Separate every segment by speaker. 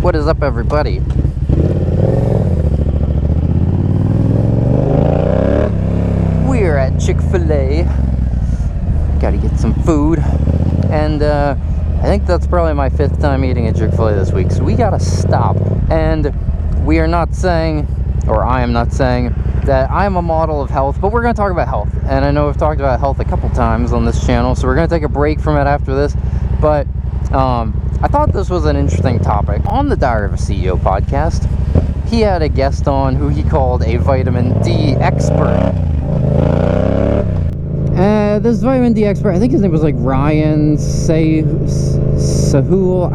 Speaker 1: What is up, everybody? We're at Chick-fil-A. Gotta get some food. And I think that's probably my 5th time eating at Chick-fil-A this week, so we gotta stop. And we are not saying, or I am not saying, that I am a model of health, but we're gonna talk about health. And I know we've talked about health a couple times on this channel, so we're gonna take a break from it after this. But I thought this was an interesting topic. On the Diary of a CEO podcast, he had a guest on who he called a vitamin D expert. This vitamin D expert, I think his name was like Ryan Sahul.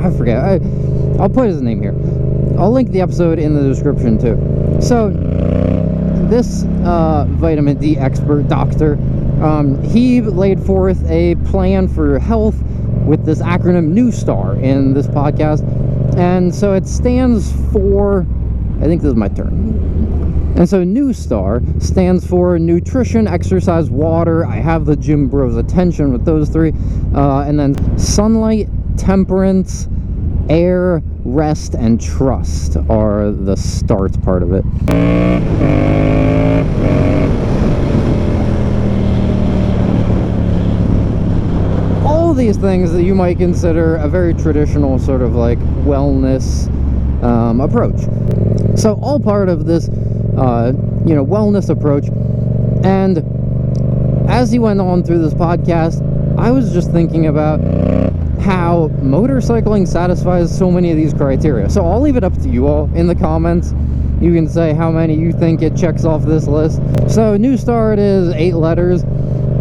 Speaker 1: I forget. I'll put his name here. I'll link the episode in the description too. So this vitamin D expert doctor, he laid forth a plan for health with this acronym NEWSTART in this podcast. And so it stands for, I think this is my turn. And so NEWSTART stands for nutrition, exercise, water. I have the gym bros attention with those three. And then sunlight, temperance, air, rest, and trust are the START part of it. All these things that you might consider a very traditional sort of like wellness approach. So all part of this wellness approach. And as he went on through this podcast, I was just thinking about how motorcycling satisfies so many of these criteria. So I'll leave it up to you all in the comments. You can say how many you think it checks off this list. So NEWSTART is 8 letters.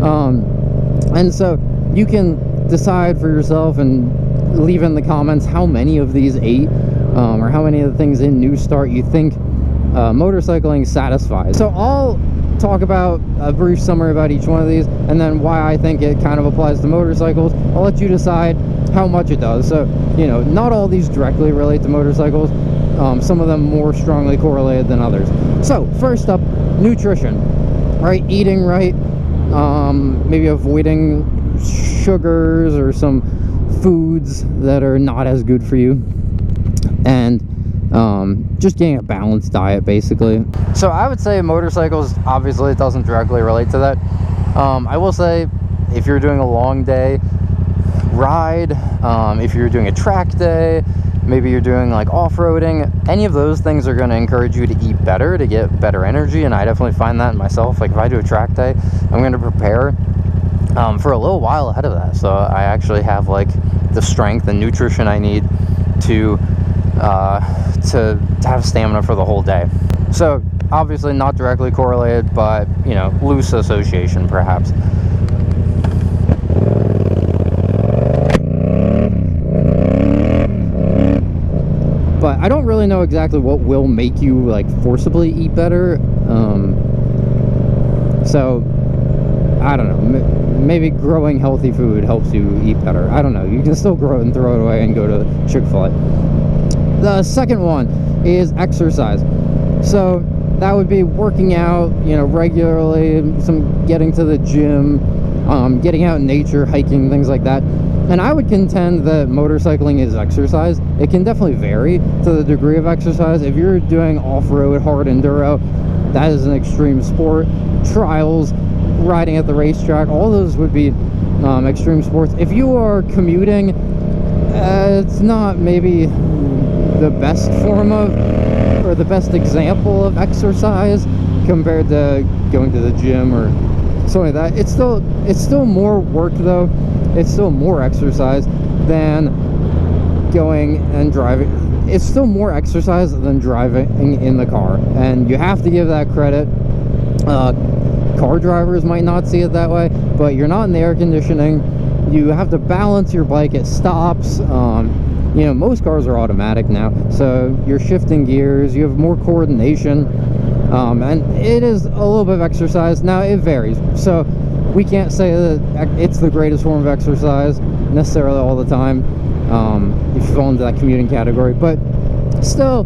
Speaker 1: And so you can decide for yourself and leave in the comments how many of these 8 or how many of the things in NEWSTART you think motorcycling satisfies. So I'll talk about a brief summary about each one of these, and then why I think it kind of applies to motorcycles. I'll let you decide how much it does. So, not all these directly relate to motorcycles. Some of them more strongly correlated than others. So, first up, nutrition. Right? Eating right. Maybe avoiding sugars or some foods that are not as good for you. And just getting a balanced diet, basically. So I would say motorcycles, obviously it doesn't directly relate to that. I will say, if you're doing a long day ride, if you're doing a track day, maybe you're doing like off-roading, any of those things are going to encourage you to eat better, to get better energy. And I definitely find that in myself. Like if I do a track day, I'm going to prepare for a little while ahead of that, so I actually have like the strength and nutrition I need to have stamina for the whole day. So obviously not directly correlated, but loose association perhaps. But I don't really know exactly what will make you like forcibly eat better. So I don't know, maybe growing healthy food helps you eat better. I don't know, you can still grow it and throw it away and go to Chick-fil-A. The second one is exercise. So that would be working out, regularly, some getting to the gym, getting out in nature, hiking, things like that. And I would contend that motorcycling is exercise. It can definitely vary to the degree of exercise. If you're doing off-road, hard enduro, that is an extreme sport. Trials, riding at the racetrack, all those would be extreme sports. If you are commuting, it's not maybe the best form of, or the best example of exercise compared to going to the gym or something like that. It's still more work though. It's still more exercise than going and driving. It's still more exercise than driving in the car, and you have to give that credit. Car drivers might not see it that way, but you're not in the air conditioning. You have to balance your bike at stops. Most cars are automatic now, so you're shifting gears, you have more coordination, and it is a little bit of exercise. Now, it varies, so we can't say that it's the greatest form of exercise necessarily all the time, if you fall into that commuting category, but still,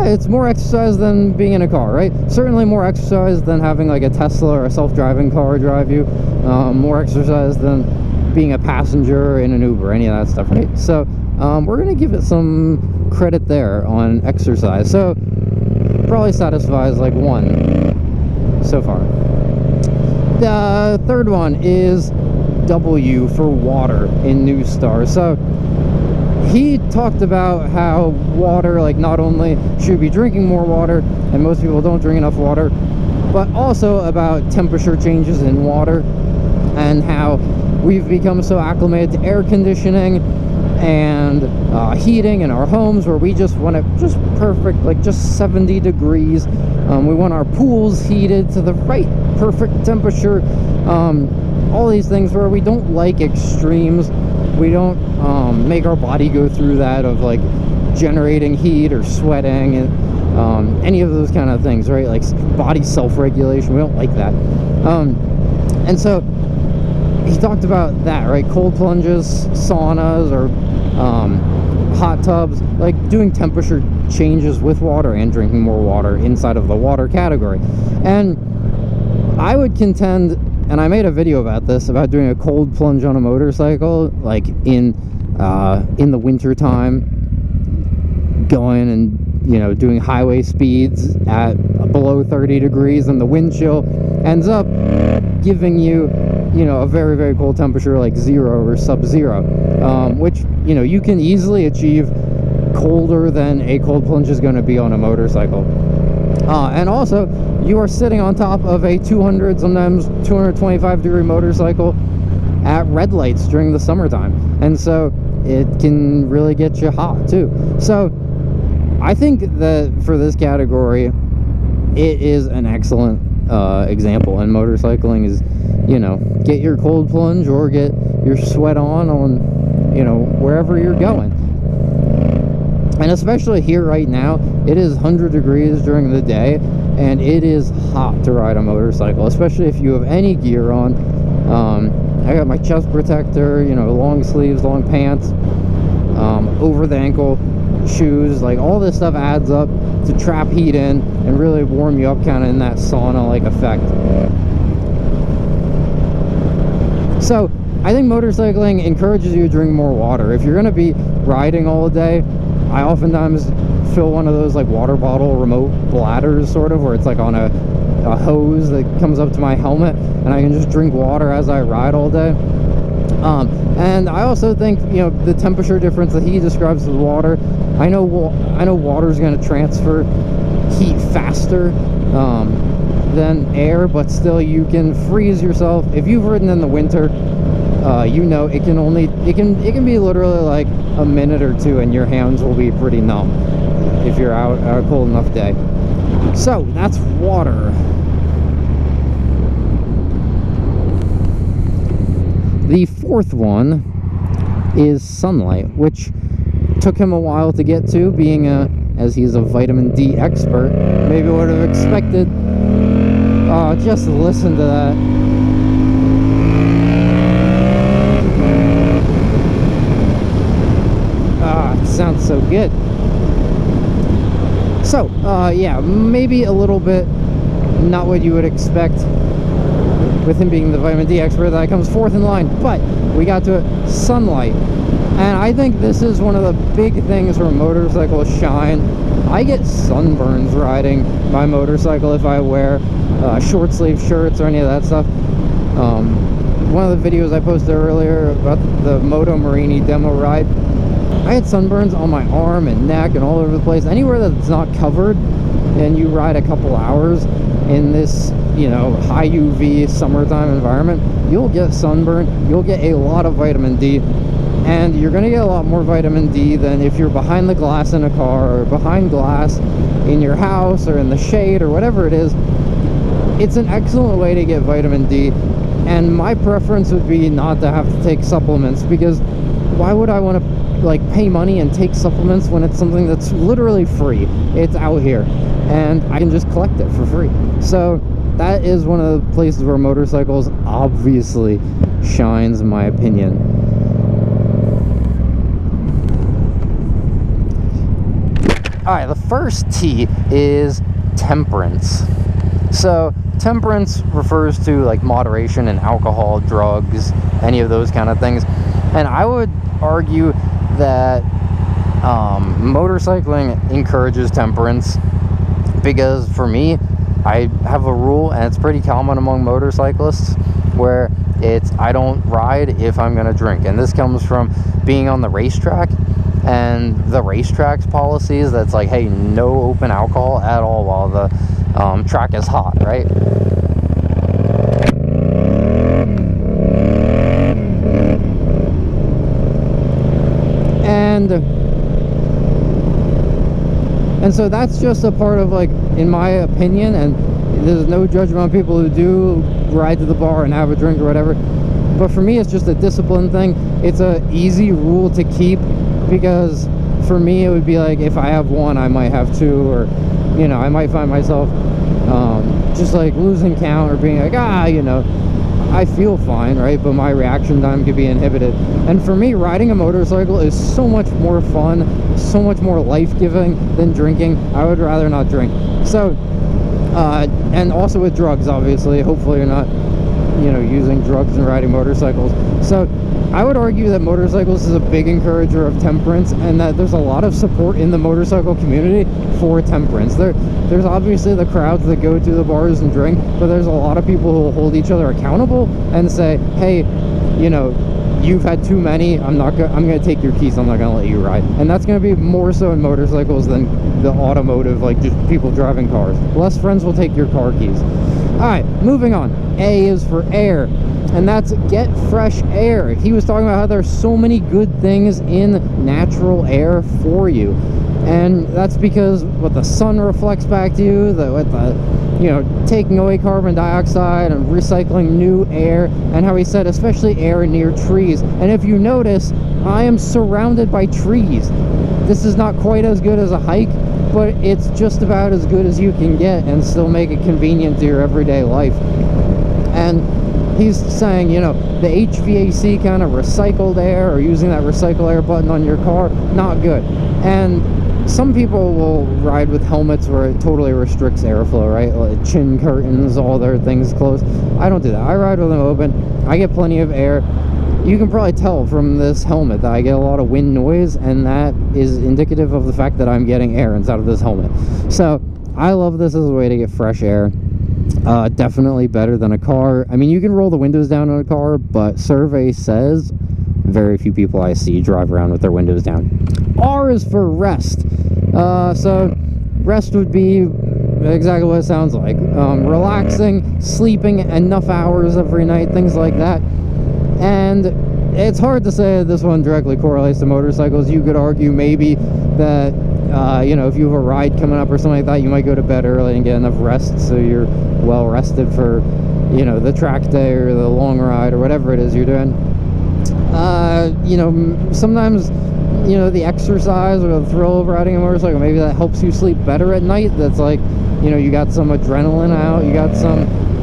Speaker 1: it's more exercise than being in a car, right? Certainly more exercise than having like a Tesla or a self-driving car drive you, more exercise than being a passenger in an Uber, any of that stuff, right? So we're gonna give it some credit there on exercise. So probably satisfies like 1 so far. The third one is W for water in NEWSTART. So he talked about how water, like, not only should be drinking more water, and most people don't drink enough water, but also about temperature changes in water, and how we've become so acclimated to air conditioning and heating in our homes, where we just want it just perfect, like just 70 degrees. We want our pools heated to the right perfect temperature. All these things where we don't like extremes. We don't make our body go through that of like generating heat or sweating and any of those kind of things, right? Like body self-regulation, we don't like that. And so he talked about that, right? Cold plunges, saunas, or hot tubs, like doing temperature changes with water and drinking more water inside of the water category. And I would contend, and I made a video about this, about doing a cold plunge on a motorcycle, like in the winter time, going and, you know, doing highway speeds at below 30 degrees, and the wind chill ends up giving you, you know, a very, very cold temperature like 0 or sub-zero, which, you know, you can easily achieve colder than a cold plunge is going to be on a motorcycle. And also, you are sitting on top of a 200, sometimes 225 degree motorcycle at red lights during the summertime, and so it can really get you hot too. So I think that for this category, it is an excellent example. And motorcycling is, you know, get your cold plunge or get your sweat on, you know, wherever you're going. And especially here right now, it is 100 degrees during the day, and it is hot to ride a motorcycle, especially if you have any gear on. I got my chest protector, you know, long sleeves, long pants, over the ankle shoes, like all this stuff adds up to trap heat in and really warm you up kind of in that sauna-like effect. So I think motorcycling encourages you to drink more water. If you're going to be riding all day, I oftentimes fill one of those like water bottle remote bladders, sort of, where it's like on a hose that comes up to my helmet, and I can just drink water as I ride all day. And I also think, you know, the temperature difference that he describes with water, I know water is going to transfer heat faster than air, but still you can freeze yourself. If you've ridden in the winter, you know, it can be literally like a minute or two, and your hands will be pretty numb if you're out on a cold enough day. So that's water. The fourth one is sunlight, which took him a while to get to, being as he's a vitamin D expert. Maybe would have expected. Just listen to that. It sounds so good. So, yeah, maybe a little bit not what you would expect with him being the vitamin D expert. That comes fourth in line, but we got to it, sunlight. And I think this is one of the big things where motorcycles shine. I get sunburns riding my motorcycle if I wear short sleeve shirts or any of that stuff. One of the videos I posted earlier about the Moto Marini demo ride, I had sunburns on my arm and neck and all over the place. Anywhere that's not covered and you ride a couple hours in this, you know, high UV summertime environment, you'll get sunburn, you'll get a lot of vitamin D, and you're going to get a lot more vitamin D than if you're behind the glass in a car or behind glass in your house or in the shade or whatever it is. It's an excellent way to get vitamin D, and my preference would be not to have to take supplements, because why would I want to like pay money and take supplements when it's something that's literally free? It's out here and I can just collect it for free. So that is one of the places where motorcycles obviously shines, in my opinion. Alright, the first T is temperance. So temperance refers to like moderation in alcohol, drugs, any of those kind of things. And I would argue that motorcycling encourages temperance, because for me, I have a rule, and it's pretty common among motorcyclists, where it's I don't ride if I'm gonna drink. And this comes from being on the racetrack, and the racetrack's policies that's like, hey, no open alcohol at all while the track is hot, right? And so that's just a part of, like, in my opinion, and there's no judgment on people who do ride to the bar and have a drink or whatever, but for me it's just a discipline thing. It's a easy rule to keep, because for me it would be like, if I have one, I might have two, or, you know, I might find myself just like losing count, or being like, you know, I feel fine, right? But my reaction time could be inhibited. And for me, riding a motorcycle is so much more fun, so much more life-giving than drinking. I would rather not drink. So, and also with drugs, obviously. Hopefully you're not, you know, using drugs and riding motorcycles. So I would argue that motorcycles is a big encourager of temperance, and that there's a lot of support in the motorcycle community for temperance. There's obviously the crowds that go to the bars and drink, but there's a lot of people who will hold each other accountable and say, hey, you know, you've had too many, I'm gonna take your keys, I'm not gonna let you ride. And that's gonna be more so in motorcycles than the automotive, like just people driving cars. Less friends will take your car keys. All right, moving on. A is for air, and that's get fresh air. He was talking about how there's so many good things in natural air for you, and that's because what the sun reflects back to you, you know, taking away carbon dioxide and recycling new air, and how he said especially air near trees. And if you notice, I am surrounded by trees. This is not quite as good as a hike, but it's just about as good as you can get and still make it convenient to your everyday life. And he's saying, you know, the HVAC kind of recycled air, or using that recycle air button on your car, not good. And some people will ride with helmets where it totally restricts airflow, right? Like chin curtains, all their things closed. I don't do that. I ride with them open. I get plenty of air. You can probably tell from this helmet that I get a lot of wind noise, and that is indicative of the fact that I'm getting air inside of this helmet. So I love this as a way to get fresh air. Definitely better than a car. I mean, you can roll the windows down on a car, but survey says very few people I see drive around with their windows down. R is for rest. So rest would be exactly what it sounds like. Relaxing, sleeping enough hours every night, things like that. And it's hard to say that this one directly correlates to motorcycles. You could argue maybe that, you know, if you have a ride coming up or something like that, you might go to bed early and get enough rest so you're well rested for, you know, the track day or the long ride or whatever it is you're doing. You know, sometimes, you know, the exercise or the thrill of riding a motorcycle, maybe that helps you sleep better at night. That's like, you know, you got some adrenaline out, you got some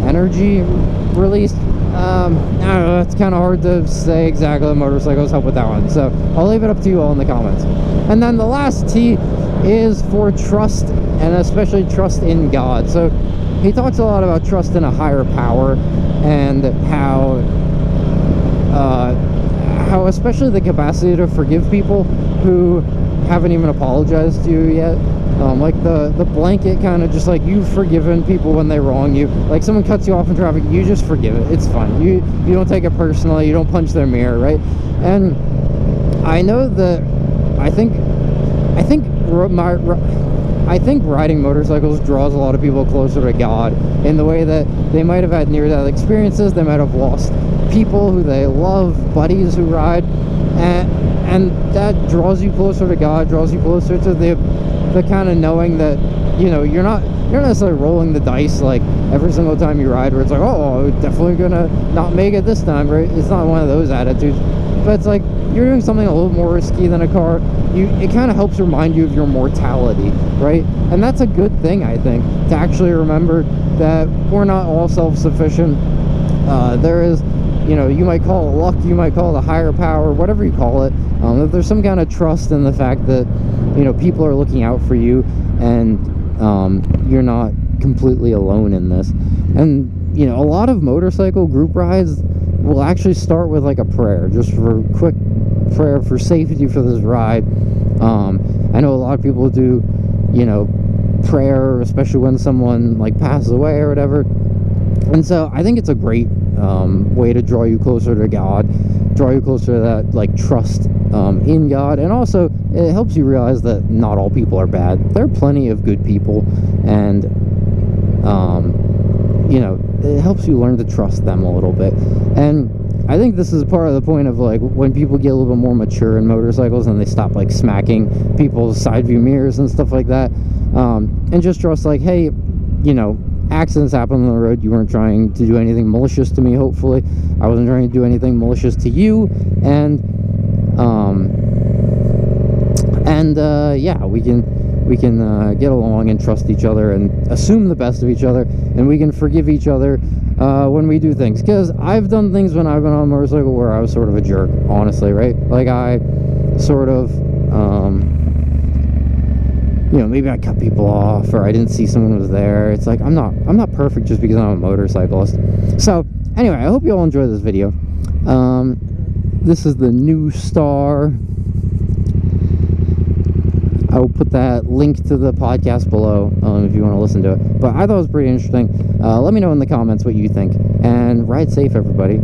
Speaker 1: energy released. I don't know, it's kind of hard to say exactly what motorcycles help with that one, so I'll leave it up to you all in the comments. And then the last T is for trust, and especially trust in God. So he talks a lot about trust in a higher power, and how especially the capacity to forgive people who haven't even apologized to you yet. Like the blanket kind of just like, you've forgiven people when they wrong you. Like someone cuts you off in traffic, you just forgive it. It's fine. You don't take it personally. You don't punch their mirror, right? And I know that I think riding motorcycles draws a lot of people closer to God, in the way that they might have had near-death experiences. They might have lost people who they love, buddies who ride, and that draws you closer to God, draws you closer to the kind of knowing that, you know, you're not necessarily rolling the dice like every single time you ride, where it's like, oh, definitely gonna not make it this time, right? It's not one of those attitudes, but it's like you're doing something a little more risky than a car. It kind of helps remind you of your mortality, right? And that's a good thing, I think, to actually remember that we're not all self-sufficient. There is, you know, you might call it luck, you might call it a higher power, whatever you call it, that there's some kind of trust in the fact that, you know, people are looking out for you, and you're not completely alone in this. And, you know, a lot of motorcycle group rides will actually start with like a prayer, just for a quick prayer for safety for this ride. I know a lot of people do, you know, prayer, especially when someone like passes away or whatever. And so I think it's a great way to draw you closer to God, draw you closer to that like trust in God. And also it helps you realize that not all people are bad. There are plenty of good people, and you know, it helps you learn to trust them a little bit. And I think this is part of the point of like when people get a little bit more mature in motorcycles and they stop like smacking people's side view mirrors and stuff like that, and just trust like, hey, you know, accidents happen on the road. You weren't trying to do anything malicious to me. Hopefully I wasn't trying to do anything malicious to you. And yeah, we can get along and trust each other and assume the best of each other, and we can forgive each other when we do things. Because I've done things when I've been on a motorcycle where I was sort of a jerk, honestly, right? Like I sort of you know, maybe I cut people off, or I didn't see someone was there. It's like I'm not perfect just because I'm a motorcyclist. So anyway, I hope you all enjoy this video. This is the NEWSTART. I will put that link to the podcast below if you want to listen to it. But I thought it was pretty interesting. Let me know in the comments what you think, and ride safe, everybody.